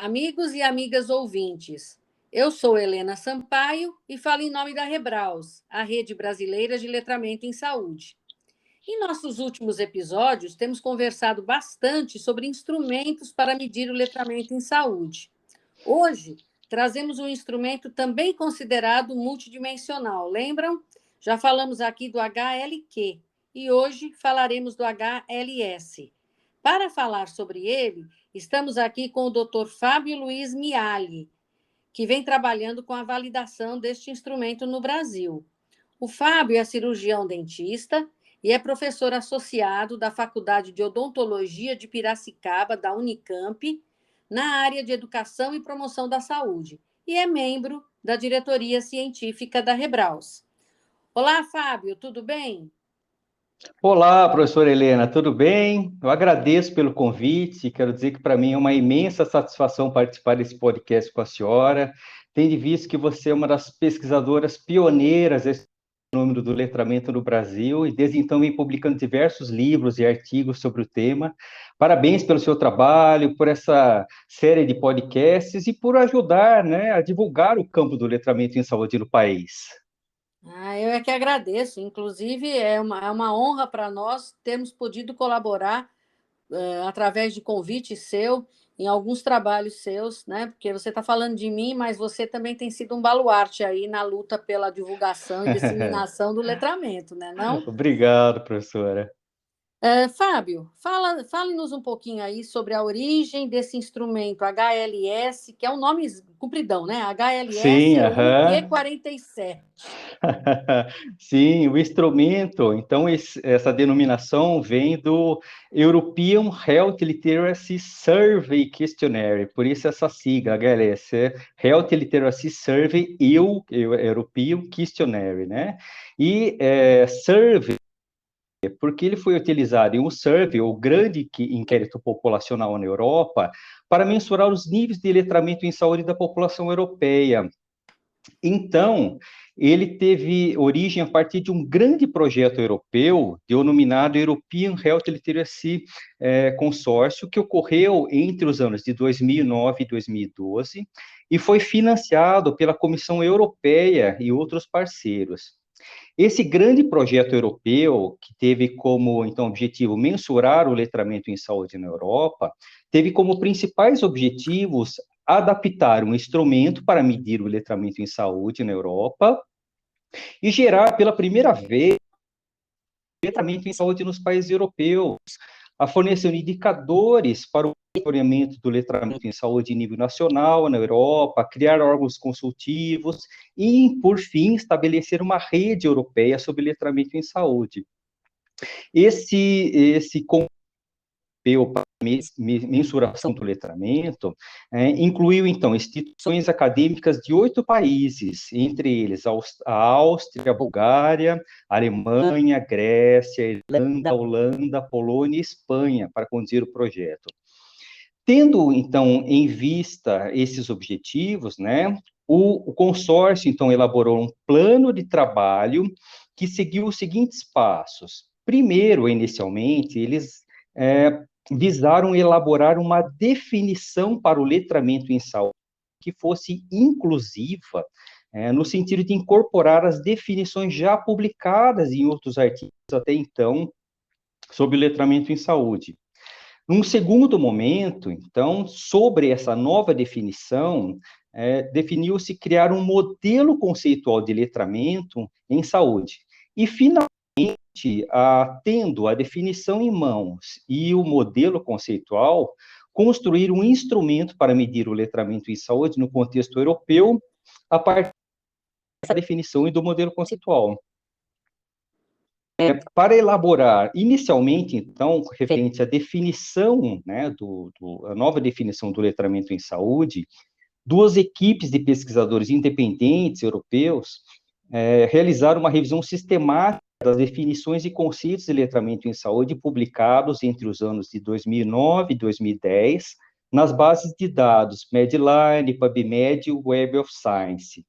Amigos e amigas ouvintes. Eu sou Helena Sampaio e falo em nome da Rebraus, a Rede Brasileira de Letramento em Saúde. Em nossos últimos episódios, temos conversado bastante sobre instrumentos para medir o letramento em saúde. Hoje, trazemos um instrumento também considerado multidimensional, lembram? Já falamos aqui do HLQ e hoje falaremos do HLS. Para falar sobre ele, estamos aqui com o Dr. Fábio Luiz Miali, que vem trabalhando com a validação deste instrumento no Brasil. O Fábio é cirurgião dentista e é professor associado da Faculdade de Odontologia de Piracicaba, da Unicamp, na área de Educação e Promoção da Saúde, e é membro da diretoria científica da Rebraus. Olá, Fábio, tudo bem? Olá, professora Helena, tudo bem? Eu agradeço pelo convite, quero dizer que para mim é uma imensa satisfação participar desse podcast com a senhora, tendo visto que você é uma das pesquisadoras pioneiras desse fenômeno do letramento no Brasil, e desde então vem publicando diversos livros e artigos sobre o tema. Parabéns pelo seu trabalho, por essa série de podcasts e por ajudar, né, a divulgar o campo do letramento em saúde no país. Eu é que agradeço. Inclusive, é uma honra para nós termos podido colaborar através de convite seu em alguns trabalhos seus, né? Porque você está falando de mim, mas você também tem sido um baluarte aí na luta pela divulgação e disseminação do letramento, né, não? Obrigado, professora. Fábio, fale-nos um pouquinho aí sobre a origem desse instrumento HLS, que é um nome compridão, né? HLS Sim, aham. UQ47. Sim, o instrumento, então essa denominação vem do European Health Literacy Survey Questionnaire, por isso essa sigla, HLS, Health Literacy Survey European Questionnaire, né? E survey, porque ele foi utilizado em um survey, o grande inquérito populacional na Europa, para mensurar os níveis de letramento em saúde da população europeia. Então, ele teve origem a partir de um grande projeto europeu, denominado European Health Literacy Consórcio, que ocorreu entre os anos de 2009 e 2012, e foi financiado pela Comissão Europeia e outros parceiros. Esse grande projeto europeu, que teve como, então, objetivo mensurar o letramento em saúde na Europa, teve como principais objetivos adaptar um instrumento para medir o letramento em saúde na Europa e gerar, pela primeira vez, letramento em saúde nos países europeus, a fornecer indicadores para o monitoramento do letramento em saúde em nível nacional, na Europa, criar órgãos consultivos e, por fim, estabelecer uma rede europeia sobre letramento em saúde. Esse europeu para mensuração do letramento incluiu, então, instituições acadêmicas de 8 países, entre eles a Áustria, a Bulgária, a Alemanha, Grécia, Irlanda, Holanda, Polônia e Espanha, para conduzir o projeto. Tendo, então, em vista esses objetivos, né, o consórcio, então, elaborou um plano de trabalho que seguiu os seguintes passos. Primeiro, inicialmente, eles visaram elaborar uma definição para o letramento em saúde que fosse inclusiva, no sentido de incorporar as definições já publicadas em outros artigos até então sobre o letramento em saúde. Num segundo momento, então, sobre essa nova definição, definiu-se criar um modelo conceitual de letramento em saúde. E, finalmente, tendo a definição em mãos e o modelo conceitual, construir um instrumento para medir o letramento em saúde no contexto europeu, a partir dessa definição e do modelo conceitual. Para elaborar, inicialmente, então, referente à definição, né, a nova definição do letramento em saúde, 2 equipes de pesquisadores independentes europeus realizaram uma revisão sistemática das definições e conceitos de letramento em saúde publicados entre os anos de 2009 e 2010 nas bases de dados Medline, PubMed e Web of Science.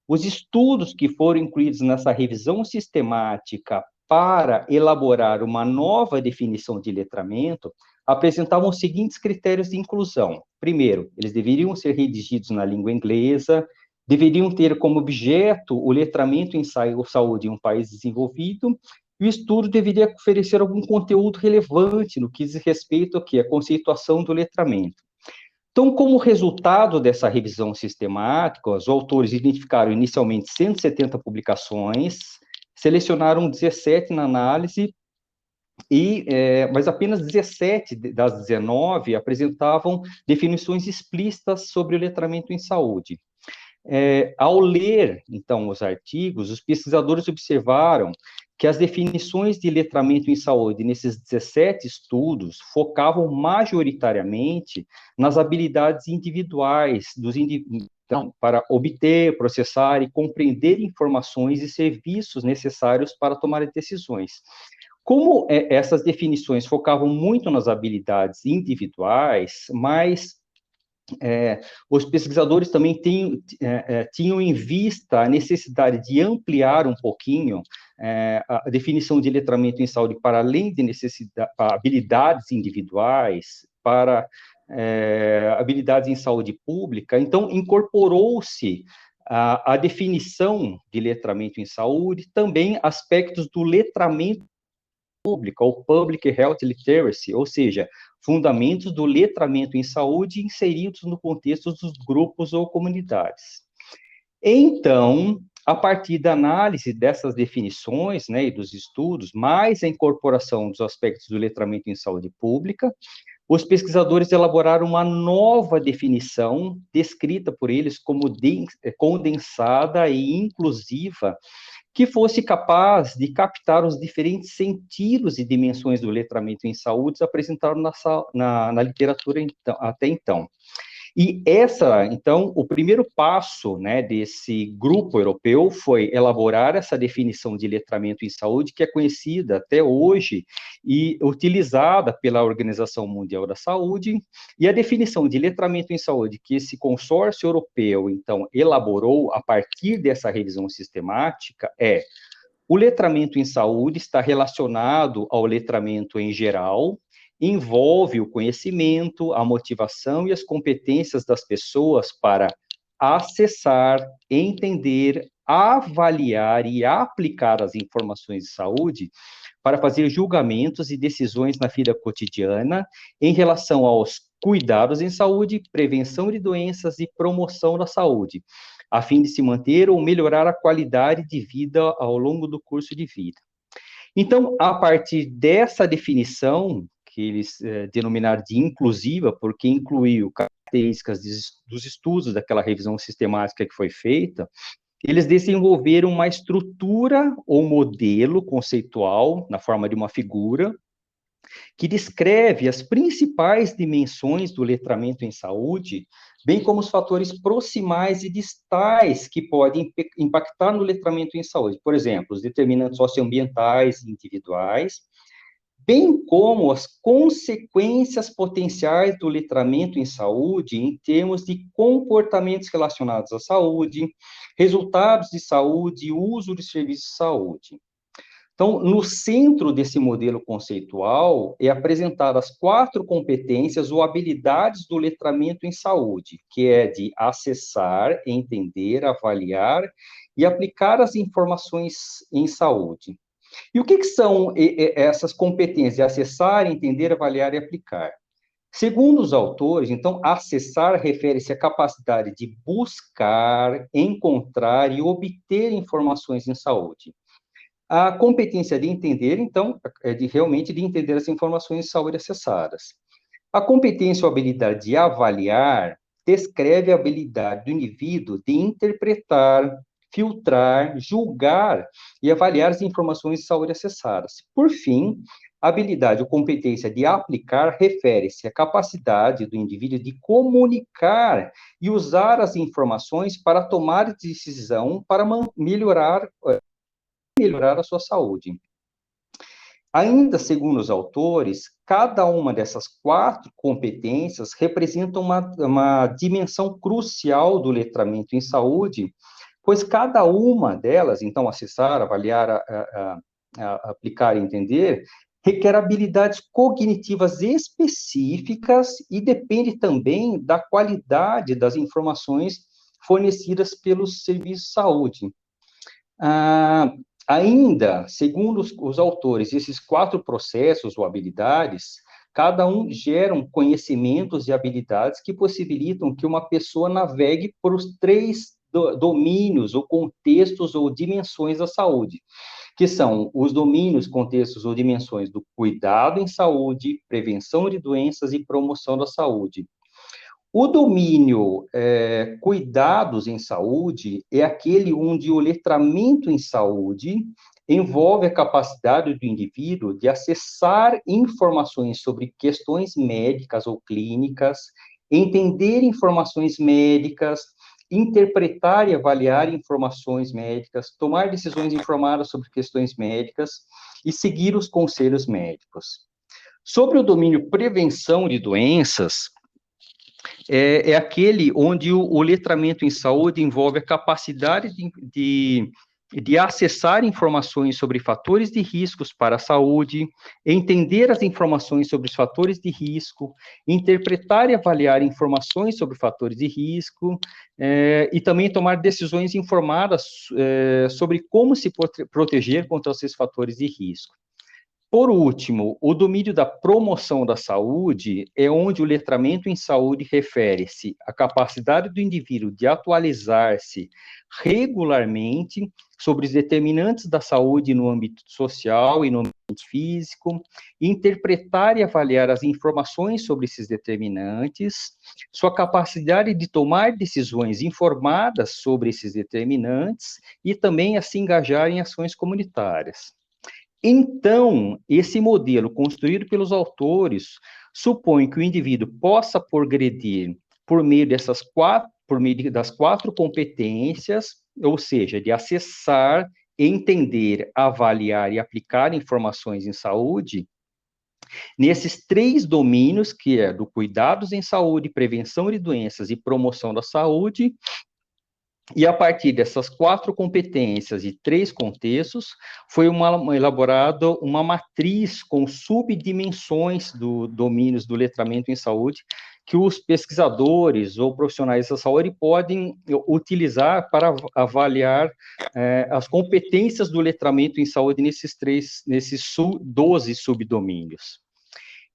Os estudos que foram incluídos nessa revisão sistemática para elaborar uma nova definição de letramento apresentavam os seguintes critérios de inclusão. Primeiro, eles deveriam ser redigidos na língua inglesa, deveriam ter como objeto o letramento em saúde em um país desenvolvido, e o estudo deveria oferecer algum conteúdo relevante no que diz respeito ao que? A conceituação do letramento. Então, como resultado dessa revisão sistemática, os autores identificaram inicialmente 170 publicações, selecionaram 17 na análise, mas apenas 17 das 19 apresentavam definições explícitas sobre o letramento em saúde. Ao ler, então, os artigos, os pesquisadores observaram que as definições de letramento em saúde nesses 17 estudos focavam majoritariamente nas habilidades individuais dos indivíduos para obter, processar e compreender informações e serviços necessários para tomar decisões. Como essas definições focavam muito nas habilidades individuais, mas os pesquisadores também tinham em vista a necessidade de ampliar um pouquinho a definição de letramento em saúde para além de habilidades individuais, para habilidades em saúde pública. Então, incorporou-se a definição de letramento em saúde, também aspectos do letramento público, ou Public Health Literacy, ou seja, fundamentos do letramento em saúde inseridos no contexto dos grupos ou comunidades. Então, a partir da análise dessas definições, né, e dos estudos, mais a incorporação dos aspectos do letramento em saúde pública, os pesquisadores elaboraram uma nova definição, descrita por eles como condensada e inclusiva, que fosse capaz de captar os diferentes sentidos e dimensões do letramento em saúde apresentados na literatura até então. E então, o primeiro passo, né, desse grupo europeu foi elaborar essa definição de letramento em saúde, que é conhecida até hoje e utilizada pela Organização Mundial da Saúde, e a definição de letramento em saúde que esse consórcio europeu, então, elaborou a partir dessa revisão sistemática o letramento em saúde está relacionado ao letramento em geral, envolve o conhecimento, a motivação e as competências das pessoas para acessar, entender, avaliar e aplicar as informações de saúde para fazer julgamentos e decisões na vida cotidiana em relação aos cuidados em saúde, prevenção de doenças e promoção da saúde, a fim de se manter ou melhorar a qualidade de vida ao longo do curso de vida. Então, a partir dessa definição, que eles denominaram de inclusiva, porque incluiu características dos estudos daquela revisão sistemática que foi feita, eles desenvolveram uma estrutura ou modelo conceitual, na forma de uma figura, que descreve as principais dimensões do letramento em saúde, bem como os fatores proximais e distais que podem impactar no letramento em saúde. Por exemplo, os determinantes socioambientais e individuais, bem como as consequências potenciais do letramento em saúde em termos de comportamentos relacionados à saúde, resultados de saúde e uso de serviços de saúde. Então, no centro desse modelo conceitual, é apresentadas 4 competências ou habilidades do letramento em saúde, que é de acessar, entender, avaliar e aplicar as informações em saúde. E o que são essas competências de acessar, entender, avaliar e aplicar? Segundo os autores, então, acessar refere-se à capacidade de buscar, encontrar e obter informações em saúde. A competência de entender, então, é realmente de entender as informações de saúde acessadas. A competência ou habilidade de avaliar descreve a habilidade do indivíduo de interpretar, filtrar, julgar e avaliar as informações de saúde acessadas. Por fim, a habilidade ou competência de aplicar refere-se à capacidade do indivíduo de comunicar e usar as informações para tomar decisão para melhorar a sua saúde. Ainda segundo os autores, cada uma dessas 4 competências representa uma dimensão crucial do letramento em saúde, pois cada uma delas, então, acessar, avaliar, aplicar e entender, requer habilidades cognitivas específicas e depende também da qualidade das informações fornecidas pelos serviços de saúde. Ah, ainda, segundo os autores, esses 4 processos ou habilidades, cada um geram conhecimentos e habilidades que possibilitam que uma pessoa navegue por os 3 domínios, ou contextos, ou dimensões da saúde, que são os domínios, contextos ou dimensões do cuidado em saúde, prevenção de doenças e promoção da saúde. O domínio cuidados em saúde é aquele onde o letramento em saúde envolve a capacidade do indivíduo de acessar informações sobre questões médicas ou clínicas, entender informações médicas, interpretar e avaliar informações médicas, tomar decisões informadas sobre questões médicas e seguir os conselhos médicos. Sobre o domínio prevenção de doenças, é aquele onde o letramento em saúde envolve a capacidade de acessar informações sobre fatores de riscos para a saúde, entender as informações sobre os fatores de risco, interpretar e avaliar informações sobre fatores de risco, e também tomar decisões informadas sobre como se proteger contra esses fatores de risco. Por último, o domínio da promoção da saúde é onde o letramento em saúde refere-se à capacidade do indivíduo de atualizar-se regularmente sobre os determinantes da saúde no âmbito social e no ambiente físico, interpretar e avaliar as informações sobre esses determinantes, sua capacidade de tomar decisões informadas sobre esses determinantes e também a se engajar em ações comunitárias. Então, esse modelo construído pelos autores supõe que o indivíduo possa progredir por meio das 4 competências, ou seja, de acessar, entender, avaliar e aplicar informações em saúde, nesses 3 domínios, que é do cuidados em saúde, prevenção de doenças e promoção da saúde. E a partir dessas 4 competências e 3 contextos, foi elaborada uma matriz com subdimensões do domínios do letramento em saúde, que os pesquisadores ou profissionais da saúde podem utilizar para avaliar as competências do letramento em saúde nesses 12 subdomínios.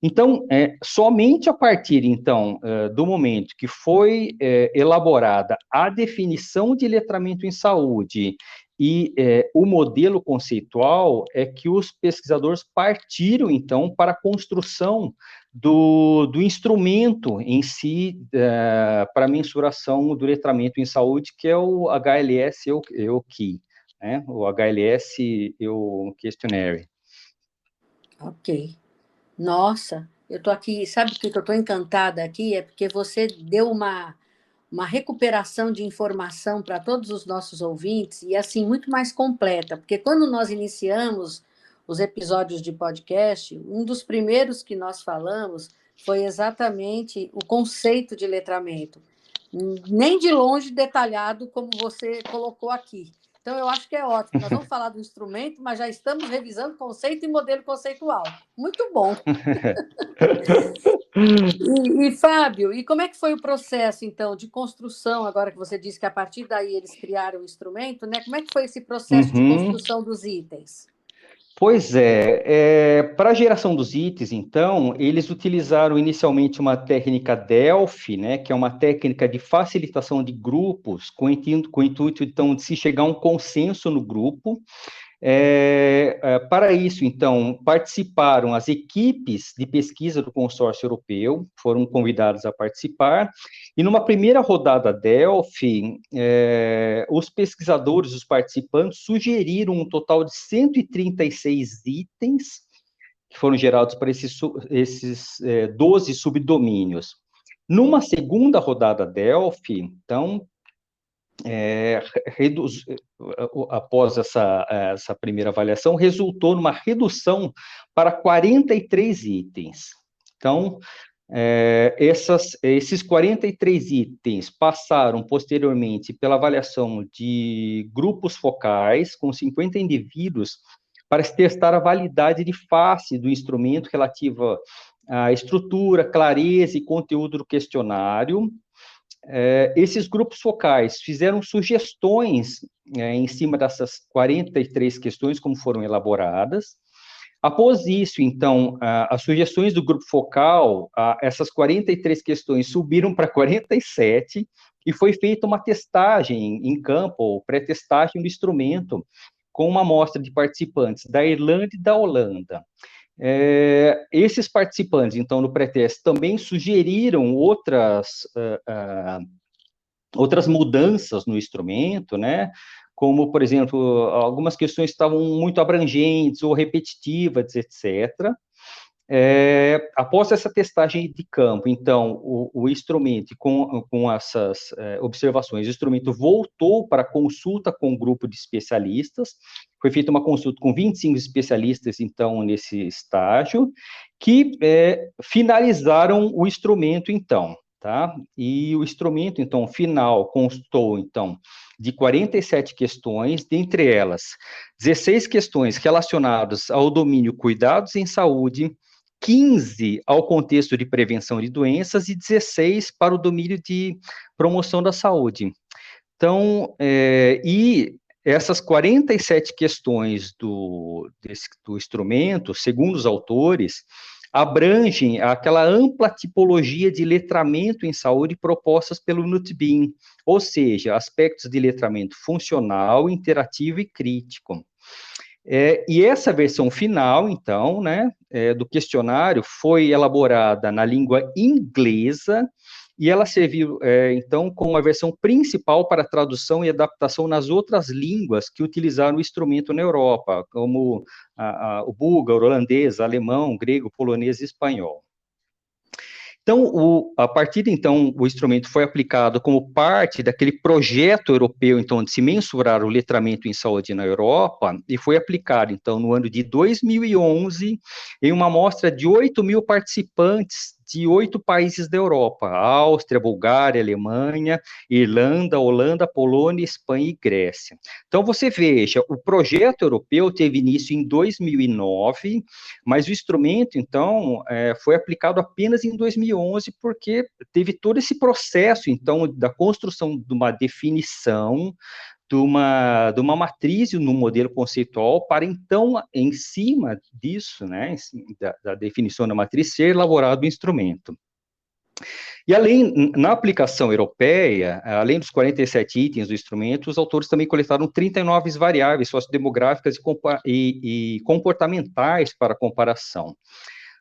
Então, somente a partir, então, do momento que foi elaborada a definição de letramento em saúde e o modelo conceitual, é que os pesquisadores partiram, então, para a construção do instrumento em si, para a mensuração do letramento em saúde, que é o HLS-EUQI, né? O HLS-EU Questionnaire. Ok. Nossa, eu estou aqui, sabe por que eu estou encantada aqui? É porque você deu uma recuperação de informação para todos os nossos ouvintes e, assim, muito mais completa, porque quando nós iniciamos os episódios de podcast, um dos primeiros que nós falamos foi exatamente o conceito de letramento, nem de longe detalhado como você colocou aqui. Então, eu acho que é ótimo. Nós vamos falar do instrumento, mas já estamos revisando conceito e modelo conceitual. Muito bom. Fábio, e como é que foi o processo, então, de construção, agora que você disse que a partir daí eles criaram o instrumento, né? Como é que foi esse processo de construção dos itens? Pois para a geração dos itens, então, eles utilizaram inicialmente uma técnica Delphi, né, que é uma técnica de facilitação de grupos, com o intuito, então, de se chegar a um consenso no grupo. Para isso, então, participaram as equipes de pesquisa do consórcio europeu, foram convidados a participar, e numa primeira rodada Delphi, os pesquisadores, os participantes, sugeriram um total de 136 itens que foram gerados para esses 12 subdomínios. Numa segunda rodada Delphi, então, após essa primeira avaliação, resultou numa redução para 43 itens. Então, esses 43 itens passaram posteriormente pela avaliação de grupos focais, com 50 indivíduos para se testar a validade de face do instrumento relativa à estrutura, clareza e conteúdo do questionário. Esses grupos focais fizeram sugestões em cima dessas 43 questões, como foram elaboradas. Após isso, então, as sugestões do grupo focal, essas 43 questões subiram para 47 e foi feita uma testagem em campo, ou pré-testagem do instrumento, com uma amostra de participantes da Irlanda e da Holanda. Esses participantes, então, no pré-teste, também sugeriram outras mudanças no instrumento, né? Como, por exemplo, algumas questões estavam muito abrangentes ou repetitivas, etc. Após essa testagem de campo, então, o instrumento, com essas observações, o instrumento voltou para consulta com um grupo de especialistas, foi feita uma consulta com 25 especialistas, então, nesse estágio, que finalizaram o instrumento, então, tá? E o instrumento, então, final constou, então, de 47 questões, dentre elas, 16 questões relacionadas ao domínio cuidados em saúde, 15 ao contexto de prevenção de doenças e 16 para o domínio de promoção da saúde. Então, e essas 47 questões do instrumento, segundo os autores, abrangem aquela ampla tipologia de letramento em saúde propostas pelo NUTBIM, ou seja, aspectos de letramento funcional, interativo e crítico. E essa versão final, então, né, do questionário foi elaborada na língua inglesa e ela serviu, então, como a versão principal para tradução e adaptação nas outras línguas que utilizaram o instrumento na Europa, como o búlgaro, holandês, alemão, grego, polonês e espanhol. Então, a partir de então, o instrumento foi aplicado como parte daquele projeto europeu, então, de se mensurar o letramento em saúde na Europa, e foi aplicado, então, no ano de 2011, em uma amostra de 8.000 participantes de 8 países da Europa: Áustria, Bulgária, Alemanha, Irlanda, Holanda, Polônia, Espanha e Grécia. Então, você veja, o projeto europeu teve início em 2009, mas o instrumento, então, foi aplicado apenas em 2011, porque teve todo esse processo, então, da construção de uma definição, de uma matriz no modelo conceitual, para então, em cima disso, né, da definição da matriz, ser elaborado o instrumento. E na aplicação europeia, além dos 47 itens do instrumento, os autores também coletaram 39 variáveis sociodemográficas e comportamentais para comparação.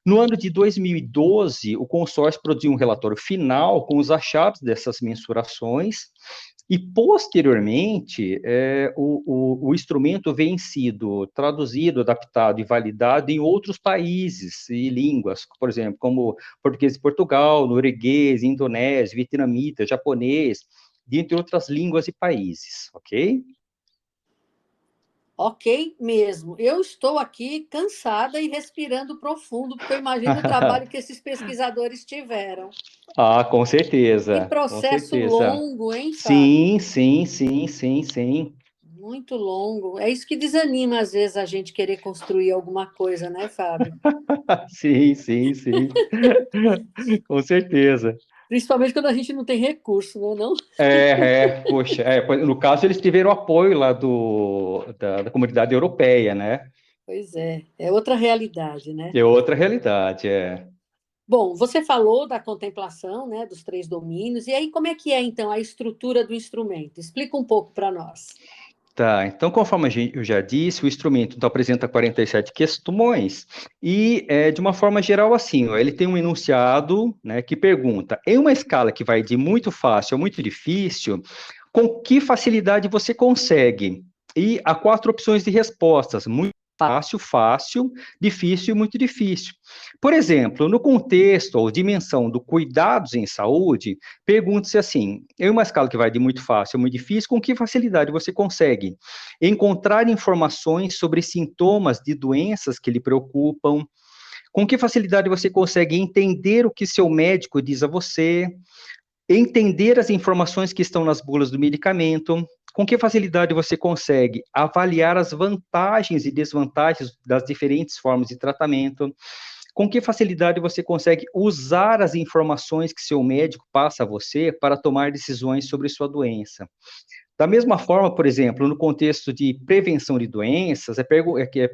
No ano de 2012, o consórcio produziu um relatório final com os achados dessas mensurações, e, posteriormente, o instrumento vem sido traduzido, adaptado e validado em outros países e línguas, por exemplo, como português de Portugal, norueguês, indonésio, vietnamita, japonês, dentre outras línguas e países, ok? Ok mesmo. Eu estou aqui cansada e respirando profundo, porque eu imagino o trabalho que esses pesquisadores tiveram. Com Que certeza, com processo certeza. longo, hein, Fábio? Sim, sim, sim, sim, sim. Muito longo. É isso que desanima, às vezes, a gente querer construir alguma coisa, né, Fábio? Sim, sim, sim. Com certeza. Principalmente quando a gente não tem recurso, né, não? Poxa, no caso eles tiveram apoio lá da comunidade europeia, né? Pois é outra realidade, né? É outra realidade, é. Bom, você falou da contemplação, né, dos 3 domínios, e aí como é que é, então, a estrutura do instrumento? Explica um pouco para nós. Tá, então, conforme eu já disse, o instrumento então, apresenta 47 questões, e de uma forma geral, assim, ó, ele tem um enunciado, né, que pergunta, em uma escala que vai de muito fácil a muito difícil, com que facilidade você consegue? E há 4 opções de respostas: muito fácil, fácil, difícil e muito difícil. Por exemplo, no contexto ou dimensão do cuidados em saúde, pergunte-se assim, em uma escala que vai de muito fácil a muito difícil, com que facilidade você consegue encontrar informações sobre sintomas de doenças que lhe preocupam? Com que facilidade você consegue entender o que seu médico diz a você? entender as informações que estão nas bulas do medicamento, com que facilidade você consegue avaliar as vantagens e desvantagens das diferentes formas de tratamento, com que facilidade você consegue usar as informações que seu médico passa a você para tomar decisões sobre sua doença. Da mesma forma, por exemplo, no contexto de prevenção de doenças, é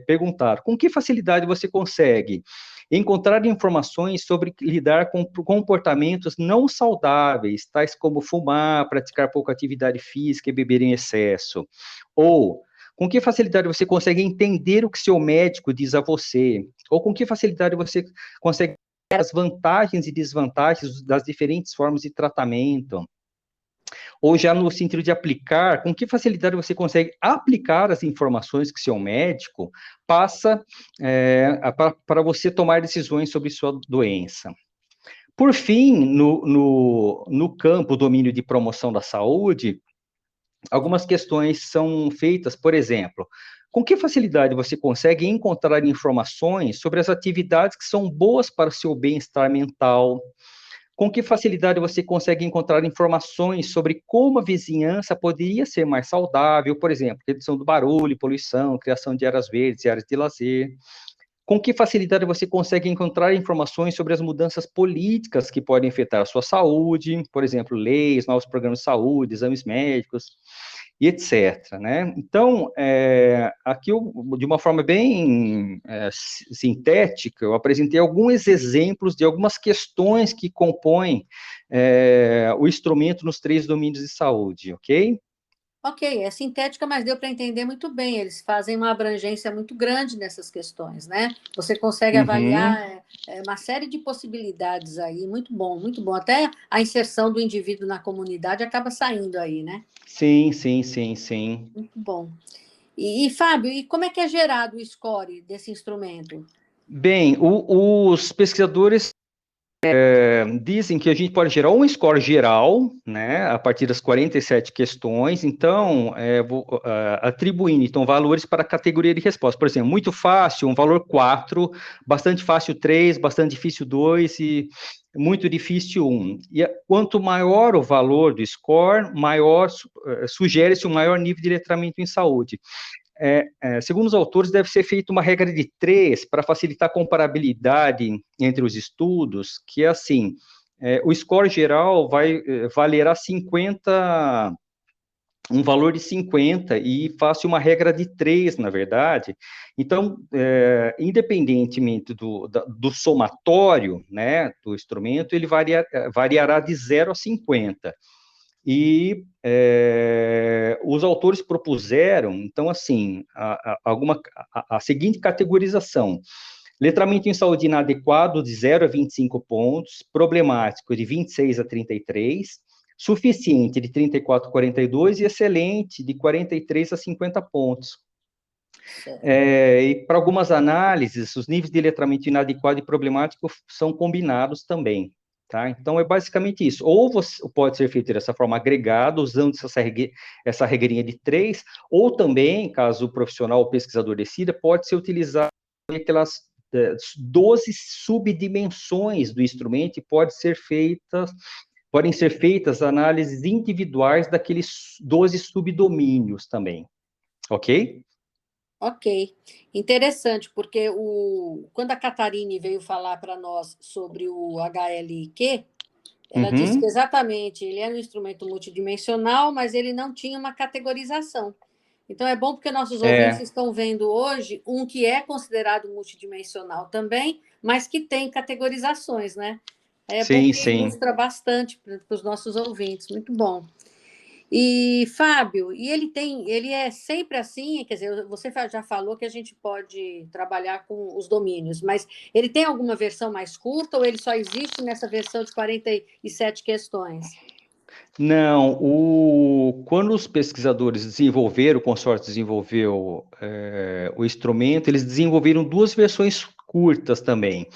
perguntar com que facilidade você consegue encontrar informações sobre lidar com comportamentos não saudáveis, tais como fumar, praticar pouca atividade física e beber em excesso. Ou com que facilidade você consegue entender o que seu médico diz a você? Ou com que facilidade você consegue as vantagens e desvantagens das diferentes formas de tratamento? Ou já no sentido de aplicar, com que facilidade você consegue aplicar as informações que seu médico passa para você tomar decisões sobre sua doença. Por fim, no campo domínio de promoção da saúde, algumas questões são feitas, por exemplo, com que facilidade você consegue encontrar informações sobre as atividades que são boas para o seu bem-estar mental? Com que facilidade você consegue encontrar informações sobre como a vizinhança poderia ser mais saudável, por exemplo, redução do barulho, poluição, criação de áreas verdes e áreas de lazer? Com que facilidade você consegue encontrar informações sobre as mudanças políticas que podem afetar a sua saúde, por exemplo, leis, novos programas de saúde, exames médicos, e etc. Né? Então, aqui, de uma forma bem sintética, eu apresentei alguns exemplos de algumas questões que compõem o instrumento nos 3 domínios de saúde, ok? Ok, é sintética, mas deu para entender muito bem. Eles fazem uma abrangência muito grande nessas questões, né? Você consegue Uhum. avaliar uma série de possibilidades aí, muito bom, muito bom. Até a inserção do indivíduo na comunidade acaba saindo aí, né? Sim, sim, sim, sim. Muito bom. Fábio, e como é que é gerado o score desse instrumento? Bem, os pesquisadores dizem que a gente pode gerar um score geral, né, a partir das 47 questões, então, atribuindo então, valores para a categoria de resposta. Por exemplo, muito fácil, um valor 4, bastante fácil 3, bastante difícil 2 e muito difícil 1. E quanto maior o valor do score, maior sugere-se um maior nível de letramento em saúde. Segundo os autores, deve ser feita uma regra de 3 para facilitar a comparabilidade entre os estudos, que é assim, o score geral valerá 50, um valor de 50, e faça uma regra de 3, na verdade. Então, independentemente do somatório, né, do instrumento, ele variará de 0 a 50. E os autores propuseram, então, assim, a seguinte categorização: letramento em saúde inadequado, de 0 a 25 pontos, problemático, de 26 a 33, suficiente, de 34 a 42, e excelente, de 43 a 50 pontos. E para algumas análises, os níveis de letramento inadequado e problemático são combinados também. Tá? Então, é basicamente isso. Ou pode ser feito dessa forma agregada, usando essa regrinha de 3, ou também, caso o profissional ou pesquisador decida, pode ser utilizado aquelas 12 subdimensões do instrumento, e podem ser feitas análises individuais daqueles 12 subdomínios também. Ok? Ok, interessante, porque quando a Catarine veio falar para nós sobre o HLQ, ela disse que Uhum. exatamente ele era um instrumento multidimensional, mas ele não tinha uma categorização. Então é bom porque nossos ouvintes estão vendo hoje um que é considerado multidimensional também, mas que tem categorizações, né? É bom Sim, porque sim. ilustra bastante para os nossos ouvintes. Muito bom. Fábio, ele é sempre assim, quer dizer, você já falou que a gente pode trabalhar com os domínios, mas ele tem alguma versão mais curta ou ele só existe nessa versão de 47 questões? Não, quando os pesquisadores desenvolveram, o consórcio desenvolveu o instrumento, eles desenvolveram 2 versões curtas também.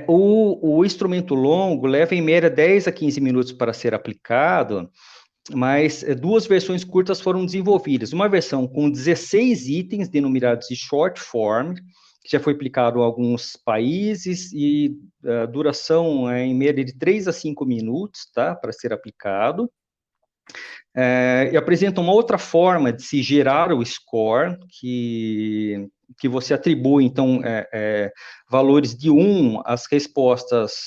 O instrumento longo leva em média 10 a 15 minutos para ser aplicado, mas 2 versões curtas foram desenvolvidas. Uma versão com 16 itens, denominados de short form, já foi aplicado em alguns países e a duração é em média de 3 a 5 minutos, tá, para ser aplicado. E apresenta uma outra forma de se gerar o score, que você atribui, então, valores de 1 às respostas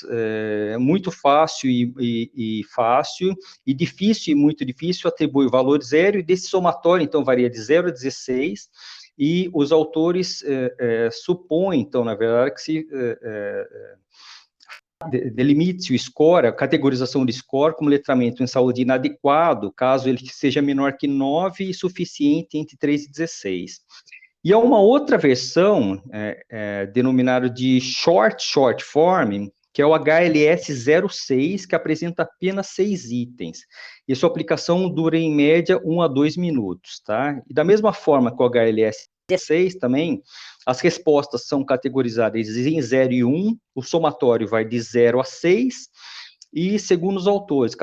muito fácil e fácil, e difícil e muito difícil, atribui o valor 0, e desse somatório, então, varia de 0 a 16, e os autores supõem, então, na verdade, que se delimite o score, a categorização de score como letramento em saúde inadequado, caso ele seja menor que 9 e suficiente entre 3 e 16. E há uma outra versão, denominada de short form, que é o HLS 06, que apresenta apenas 6 itens. E sua aplicação dura, em média, 1 a 2 minutos, tá? E da mesma forma que o HLS 16 também, as respostas são categorizadas em 0 e 1, o somatório vai de 0 a 6, e segundo os autores,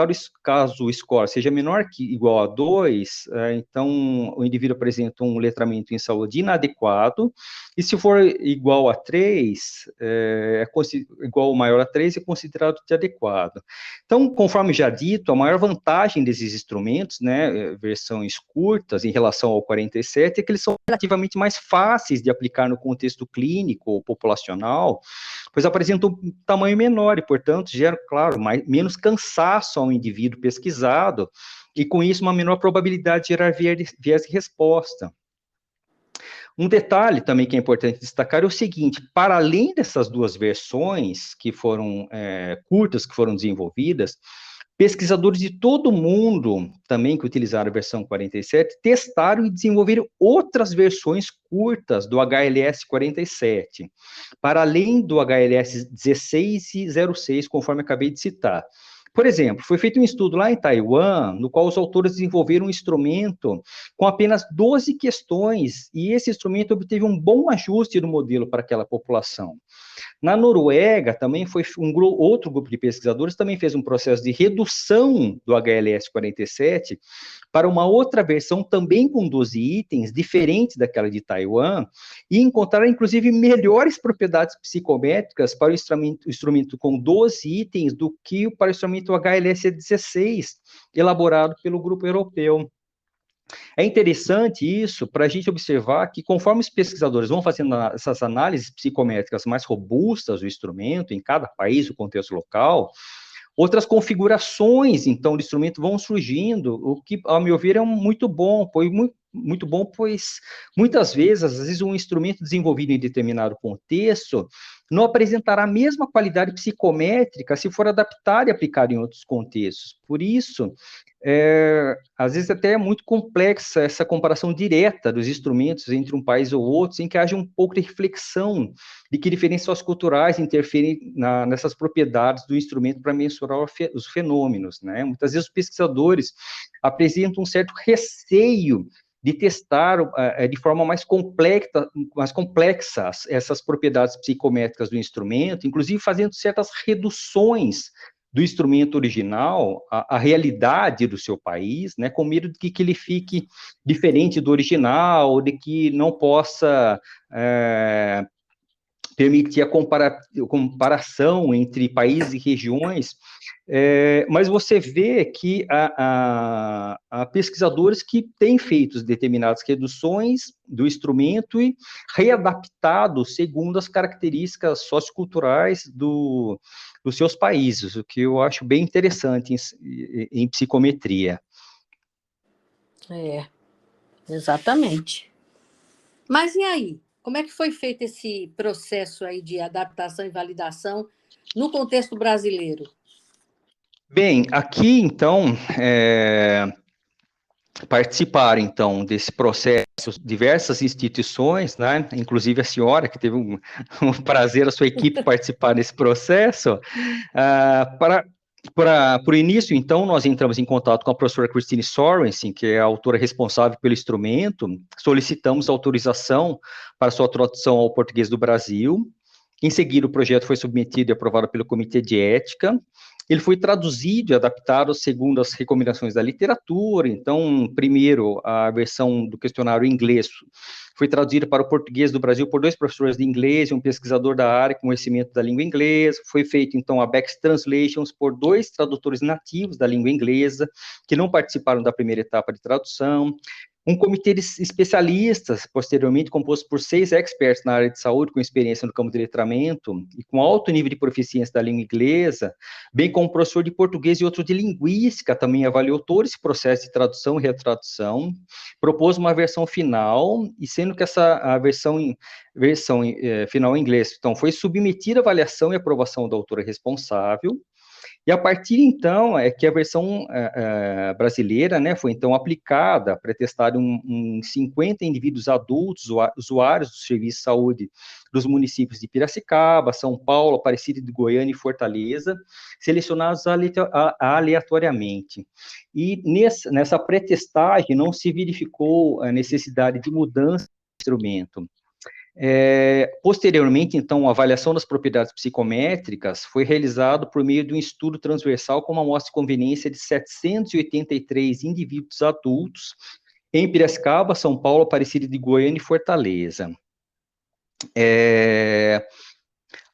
caso o score seja menor que igual a 2, então o indivíduo apresenta um letramento em saúde inadequado, e se for igual a 3, igual ou maior a 3, é considerado de adequado. Então, conforme já dito, a maior vantagem desses instrumentos, né, versões curtas em relação ao 47, é que eles são relativamente mais fáceis de aplicar no contexto clínico ou populacional, pois apresentam um tamanho menor e, portanto, geram, claro, menos cansaço ao indivíduo pesquisado, e com isso uma menor probabilidade de gerar viés de resposta. Um detalhe também que é importante destacar é o seguinte: para além dessas duas versões que foram curtas, que foram desenvolvidas, pesquisadores de todo o mundo, também que utilizaram a versão 47, testaram e desenvolveram outras versões curtas do HLS 47, para além do HLS 16 e 06, conforme acabei de citar. Por exemplo, foi feito um estudo lá em Taiwan, no qual os autores desenvolveram um instrumento com apenas 12 questões, e esse instrumento obteve um bom ajuste do modelo para aquela população. Na Noruega, também foi outro grupo de pesquisadores também fez um processo de redução do HLS 47 para uma outra versão também com 12 itens, diferente daquela de Taiwan, e encontraram, inclusive, melhores propriedades psicométricas para o instrumento com 12 itens do que para o instrumento HLS 16, elaborado pelo grupo europeu. É interessante isso para a gente observar que, conforme os pesquisadores vão fazendo essas análises psicométricas mais robustas do instrumento, em cada país, o contexto local, outras configurações, então, do instrumento vão surgindo, o que, ao meu ver, é muito bom, muito bom, pois muitas vezes, às vezes, um instrumento desenvolvido em determinado contexto não apresentará a mesma qualidade psicométrica se for adaptado e aplicado em outros contextos. Por isso, às vezes até é muito complexa essa comparação direta dos instrumentos entre um país ou outro, sem que haja um pouco de reflexão de que diferenças socioculturais interferem nessas propriedades do instrumento para mensurar os fenômenos, né? Muitas vezes os pesquisadores apresentam um certo receio de testar de forma mais complexa essas propriedades psicométricas do instrumento, inclusive fazendo certas reduções do instrumento original à realidade do seu país, né, com medo de que ele fique diferente do original, ou de que não possa permitir a comparação entre países e regiões, mas você vê que há pesquisadores que têm feito determinadas reduções do instrumento e readaptado segundo as características socioculturais dos seus países, o que eu acho bem interessante em psicometria. Exatamente. Mas e aí? Como é que foi feito esse processo aí de adaptação e validação no contexto brasileiro? Bem, aqui, então, participaram, então, desse processo diversas instituições, né, inclusive a senhora, que teve um prazer, a sua equipe participar desse processo. Por início, então, nós entramos em contato com a professora Christine Sorensen, que é a autora responsável pelo instrumento, solicitamos autorização para sua tradução ao português do Brasil. Em seguida, o projeto foi submetido e aprovado pelo Comitê de Ética. Ele foi traduzido e adaptado segundo as recomendações da literatura. Então, primeiro, a versão do questionário em inglês foi traduzida para o português do Brasil por 2 professores de inglês e um pesquisador da área com conhecimento da língua inglesa. Foi feito, então, a Back Translations por 2 tradutores nativos da língua inglesa, que não participaram da primeira etapa de tradução. Um comitê de especialistas, posteriormente composto por 6 experts na área de saúde, com experiência no campo de letramento e com alto nível de proficiência da língua inglesa, bem como um professor de português e outro de linguística, também avaliou todo esse processo de tradução e retradução, propôs uma versão final, e sendo que a versão final em inglês, então, foi submetida à avaliação e aprovação da autora responsável. E a partir, então, é que a versão brasileira, né, foi, então, aplicada, pretestada em 50 indivíduos adultos, usuários do serviço de saúde dos municípios de Piracicaba, São Paulo, Aparecida de Goiânia e Fortaleza, selecionados aleatoriamente. E nessa pretestagem não se verificou a necessidade de mudança do instrumento. Posteriormente, então, a avaliação das propriedades psicométricas foi realizada por meio de um estudo transversal com uma amostra de conveniência de 783 indivíduos adultos em Piracicaba, São Paulo, Aparecida de Goiânia e Fortaleza.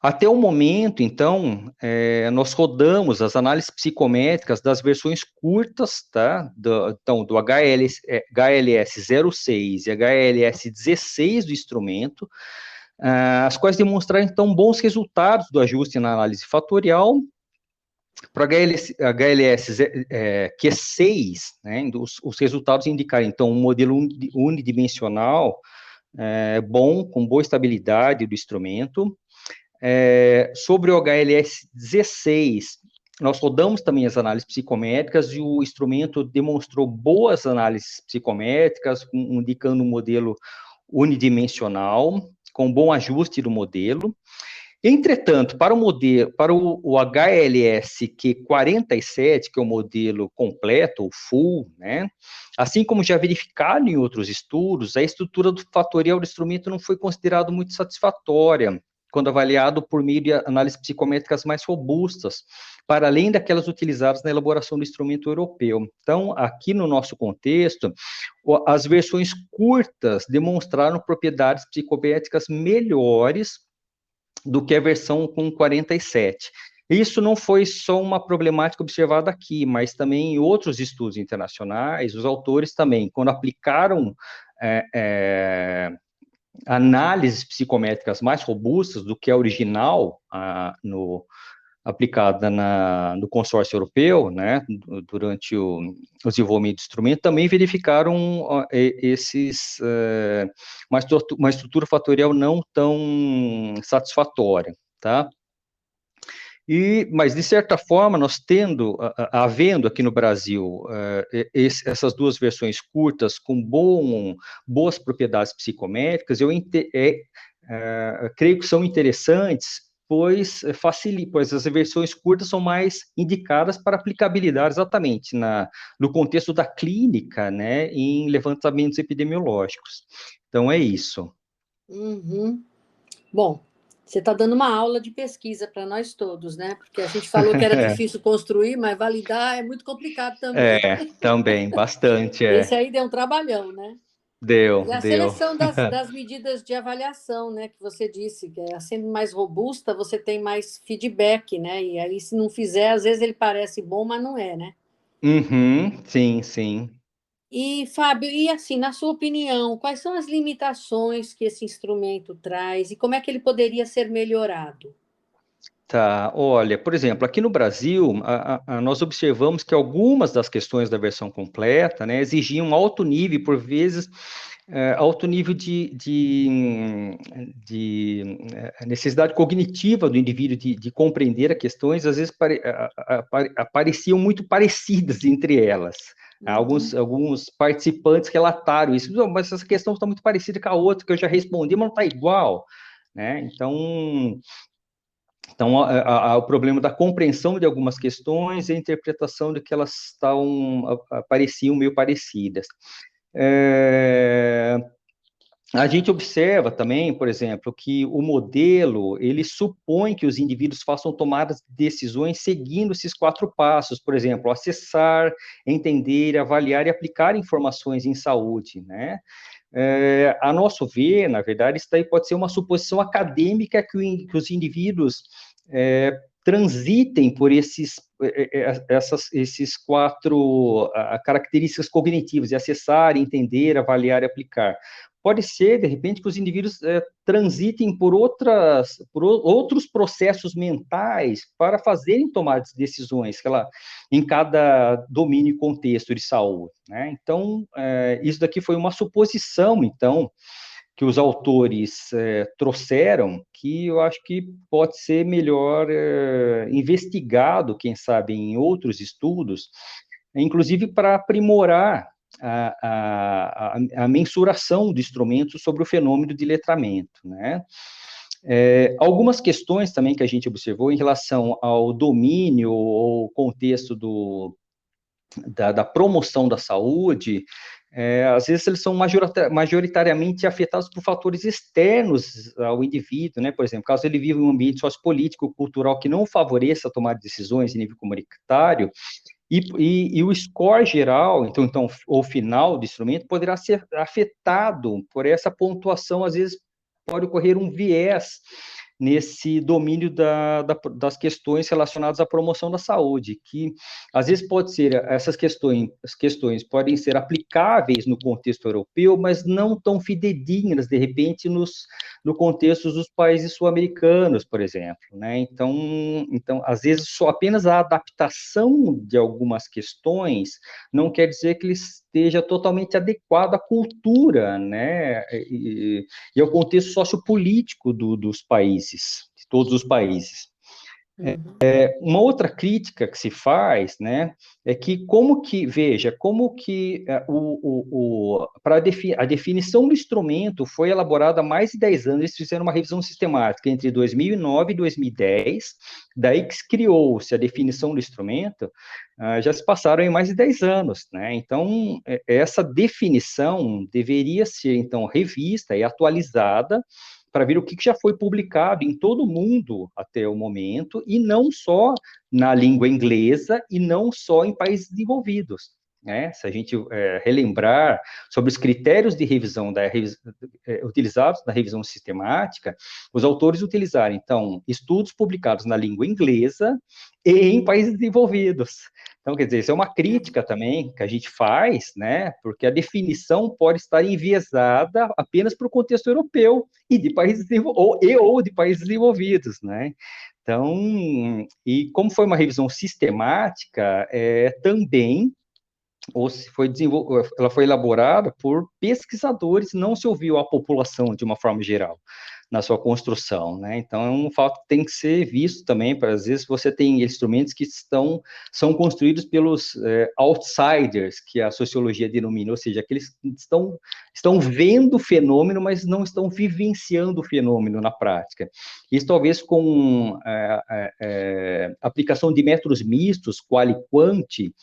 Até o momento, então, nós rodamos as análises psicométricas das versões curtas, tá? Do HLS 06 e HLS 16 do instrumento, as quais demonstraram, então, bons resultados do ajuste na análise fatorial. Para HLS Q6, né, os resultados indicaram, então, um modelo unidimensional bom, com boa estabilidade do instrumento. Sobre o HLS 16, nós rodamos também as análises psicométricas e o instrumento demonstrou boas análises psicométricas, indicando um modelo unidimensional, com bom ajuste do modelo. Entretanto, para o HLS Q47, que é o modelo completo, ou full, né, assim como já verificado em outros estudos, a estrutura do fatorial do instrumento não foi considerada muito satisfatória, quando avaliado por meio de análises psicométricas mais robustas, para além daquelas utilizadas na elaboração do instrumento europeu. Então, aqui no nosso contexto, as versões curtas demonstraram propriedades psicométricas melhores do que a versão com 47. Isso não foi só uma problemática observada aqui, mas também em outros estudos internacionais, os autores também, quando aplicaram análises psicométricas mais robustas do que a original aplicada no consórcio europeu, né, durante o desenvolvimento do instrumento, também verificaram uma estrutura fatorial não tão satisfatória, tá? Mas, de certa forma, nós havendo aqui no Brasil essas 2 versões curtas com boas propriedades psicométricas, eu creio que são interessantes, pois as versões curtas são mais indicadas para aplicabilidade exatamente no contexto da clínica, né, em levantamentos epidemiológicos. Então, é isso. Uhum. Bom, você está dando uma aula de pesquisa para nós todos, né? Porque a gente falou que era difícil construir, mas validar é muito complicado também. Também, bastante, Esse aí deu um trabalhão, né? Deu. E a seleção das medidas de avaliação, né? Que você disse, que sendo mais robusta, você tem mais feedback, né? E aí, se não fizer, às vezes ele parece bom, mas não é, né? Sim, sim. E, Fábio, e assim, na sua opinião, quais são as limitações que esse instrumento traz e como é que ele poderia ser melhorado? Tá, olha, por exemplo, aqui no Brasil, nós observamos que algumas das questões da versão completa, né, exigiam alto nível, por vezes, alto nível de necessidade cognitiva do indivíduo de compreender as questões, às vezes pareciam muito parecidas entre elas. Alguns participantes relataram isso, "Não, mas essa questão está muito parecida com a outra, que eu já respondi, mas não está igual, né? Então, o problema da compreensão de algumas questões e a interpretação de que elas pareciam meio parecidas. A gente observa também, por exemplo, que o modelo, ele supõe que os indivíduos façam tomadas de decisões seguindo esses 4 passos, por exemplo, acessar, entender, avaliar e aplicar informações em saúde, né? A nosso ver, na verdade, isso daí pode ser uma suposição acadêmica que os indivíduos transitem por esses 4 características cognitivas, de acessar, entender, avaliar e aplicar. Pode ser, de repente, que os indivíduos transitem por outros processos mentais para fazerem tomadas de decisões em cada domínio e contexto de saúde, né? Então, isso daqui foi uma suposição, então, que os autores trouxeram, que eu acho que pode ser melhor investigado, quem sabe, em outros estudos, inclusive para aprimorar a mensuração do instrumento sobre o fenômeno de letramento, né? Algumas questões também que a gente observou em relação ao domínio ou contexto da promoção da saúde, às vezes eles são majoritariamente afetados por fatores externos ao indivíduo, né? Por exemplo, caso ele viva em um ambiente sociopolítico, cultural que não favoreça a tomar decisões em nível comunitário, e o score geral, então, o final do instrumento, poderá ser afetado por essa pontuação, às vezes pode ocorrer um viés nesse domínio das questões relacionadas à promoção da saúde, que às vezes pode ser, essas questões podem ser aplicáveis no contexto europeu, mas não tão fidedignas, de repente, no contexto dos países sul-americanos, por exemplo, né? Então, às vezes, só apenas a adaptação de algumas questões não quer dizer que ele esteja totalmente adequado à cultura, né? E ao contexto sociopolítico dos países, de todos os países. Uhum. Uma outra crítica que se faz, né, é que como que para a definição do instrumento foi elaborada há mais de 10 anos, eles fizeram uma revisão sistemática entre 2009 e 2010, daí que criou-se a definição do instrumento, já se passaram em mais de 10 anos, né, então essa definição deveria ser, então, revista e atualizada para ver o que já foi publicado em todo o mundo até o momento, e não só na língua inglesa, e não só em países desenvolvidos. Né? Se a gente relembrar sobre os critérios de revisão utilizados na revisão sistemática, os autores utilizaram, então, estudos publicados na língua inglesa e em países desenvolvidos. Então, quer dizer, isso é uma crítica também que a gente faz, né? Porque a definição pode estar enviesada apenas para o contexto europeu e de países ou de países desenvolvidos, né? Então, e como foi uma revisão sistemática, também ela foi elaborada por pesquisadores, não se ouviu a população de uma forma geral na sua construção, né? Então, é um fato que tem que ser visto também, para às vezes você tem instrumentos que são construídos pelos outsiders, que a sociologia denomina, ou seja, aqueles que estão vendo o fenômeno, mas não estão vivenciando o fenômeno na prática. Isso talvez com aplicação de métodos mistos, qual e quanti,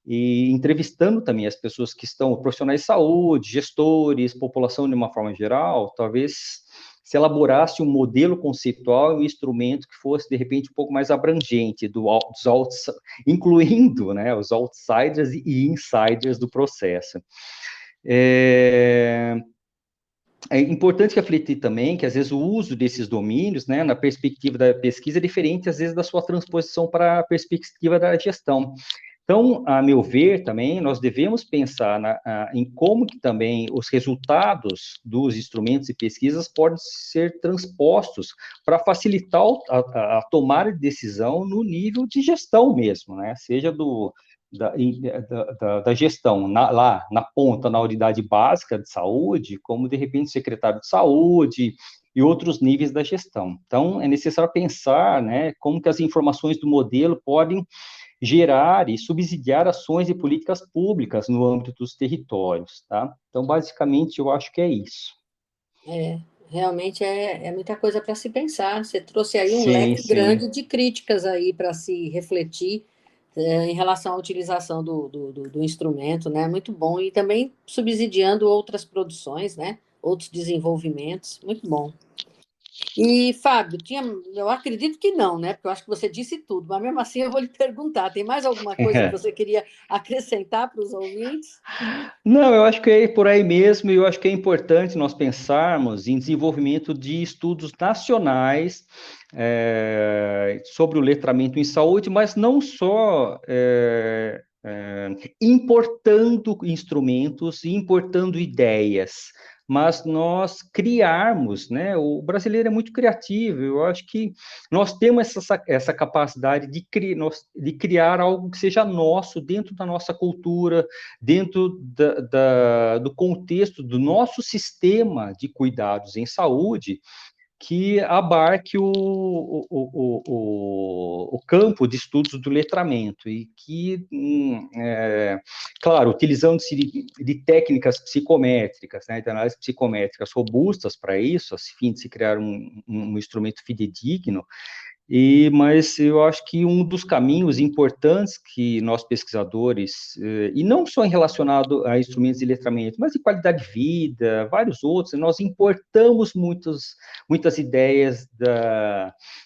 e entrevistando também as pessoas que estão, profissionais de saúde, gestores, população de uma forma geral, talvez se elaborasse um modelo conceitual e um instrumento que fosse, de repente, um pouco mais abrangente, incluindo, né, os outsiders e insiders do processo. É importante refletir também que, às vezes, o uso desses domínios, né, na perspectiva da pesquisa, é diferente, às vezes, da sua transposição para a perspectiva da gestão. Então, a meu ver, também, nós devemos pensar em como que também os resultados dos instrumentos e pesquisas podem ser transpostos para facilitar a tomada de decisão no nível de gestão mesmo, né? Seja da gestão lá na ponta, na unidade básica de saúde, como, de repente, secretário de saúde e outros níveis da gestão. Então, é necessário pensar, né, como que as informações do modelo podem gerar e subsidiar ações e políticas públicas no âmbito dos territórios, tá? Então, basicamente, eu acho que é isso. Realmente é muita coisa para se pensar. Você trouxe aí um Sim, leque sim. grande de críticas aí para se refletir em relação à utilização do instrumento, né? Muito bom. E também subsidiando outras produções, né? outros desenvolvimentos. Muito bom. E, Fábio, eu acredito que não, né? Porque eu acho que você disse tudo, mas mesmo assim eu vou lhe perguntar: tem mais alguma coisa que você queria acrescentar para os ouvintes? Não, eu acho que é por aí mesmo, e eu acho que é importante nós pensarmos em desenvolvimento de estudos nacionais sobre o letramento em saúde, mas não só importando instrumentos e importando ideias, mas nós criarmos, né? O brasileiro é muito criativo, eu acho que nós temos essa capacidade de criar algo que seja nosso, dentro da nossa cultura, dentro do contexto do nosso sistema de cuidados em saúde, que abarque o campo de estudos do letramento e que, claro, utilizando-se de técnicas psicométricas, né, de análises psicométricas robustas para isso, a fim de se criar um instrumento fidedigno. Mas eu acho que um dos caminhos importantes que nós pesquisadores, e não só relacionado a instrumentos de letramento, mas de qualidade de vida, vários outros, nós importamos muitas ideias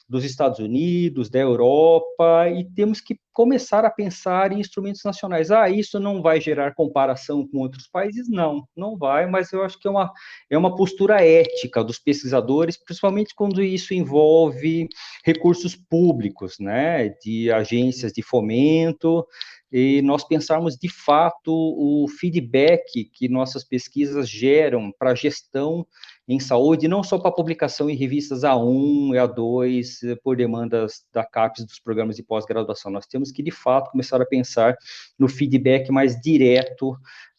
dos Estados Unidos, da Europa, e temos que começar a pensar em instrumentos nacionais. Isso não vai gerar comparação com outros países? Não, não vai, mas eu acho que é uma postura ética dos pesquisadores, principalmente quando isso envolve recursos públicos, né, de agências de fomento, e nós pensarmos de fato o feedback que nossas pesquisas geram para a gestão em saúde, não só para publicação em revistas A1 e A2, por demandas da CAPES dos programas de pós-graduação. Nós temos que, de fato, começar a pensar no feedback mais direto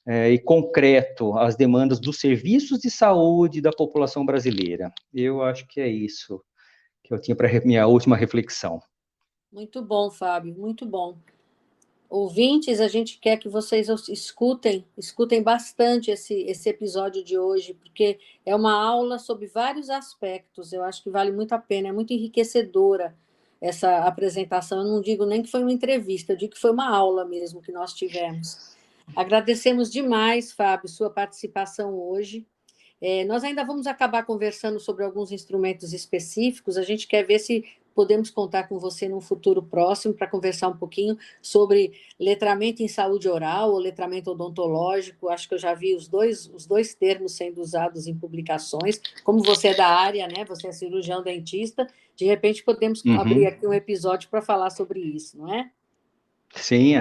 e concreto às demandas dos serviços de saúde da população brasileira. Eu acho que é isso que eu tinha para minha última reflexão. Muito bom, Fábio, muito bom. Ouvintes, a gente quer que vocês escutem bastante esse episódio de hoje, porque é uma aula sobre vários aspectos. Eu acho que vale muito a pena, é muito enriquecedora essa apresentação. Eu não digo nem que foi uma entrevista, eu digo que foi uma aula mesmo que nós tivemos. Agradecemos demais, Fábio, sua participação hoje. Nós ainda vamos acabar conversando sobre alguns instrumentos específicos. A gente quer ver se podemos contar com você num futuro próximo para conversar um pouquinho sobre letramento em saúde oral ou letramento odontológico. Acho que eu já vi os dois termos sendo usados em publicações. Como você é da área, né? Você é cirurgião dentista, de repente podemos abrir aqui um episódio para falar sobre isso, não é? Sim,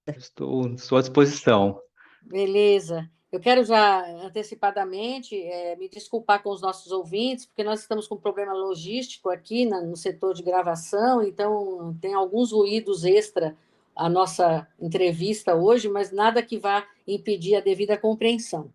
estou à sua disposição. Beleza. Eu quero já antecipadamente me desculpar com os nossos ouvintes, porque nós estamos com um problema logístico aqui no setor de gravação, então tem alguns ruídos extra a nossa entrevista hoje, mas nada que vá impedir a devida compreensão.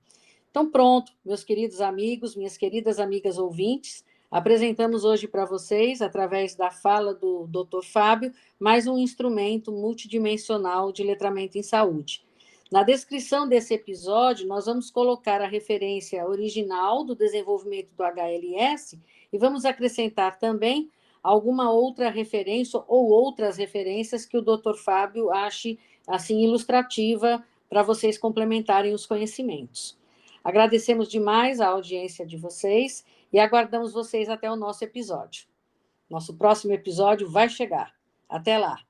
Então, pronto, meus queridos amigos, minhas queridas amigas ouvintes, apresentamos hoje para vocês, através da fala do Dr. Fábio, mais um instrumento multidimensional de letramento em saúde. Na descrição desse episódio, nós vamos colocar a referência original do desenvolvimento do HLS e vamos acrescentar também alguma outra referência ou outras referências que o Dr. Fábio ache assim ilustrativa para vocês complementarem os conhecimentos. Agradecemos demais a audiência de vocês e aguardamos vocês até o nosso episódio. Nosso próximo episódio vai chegar. Até lá!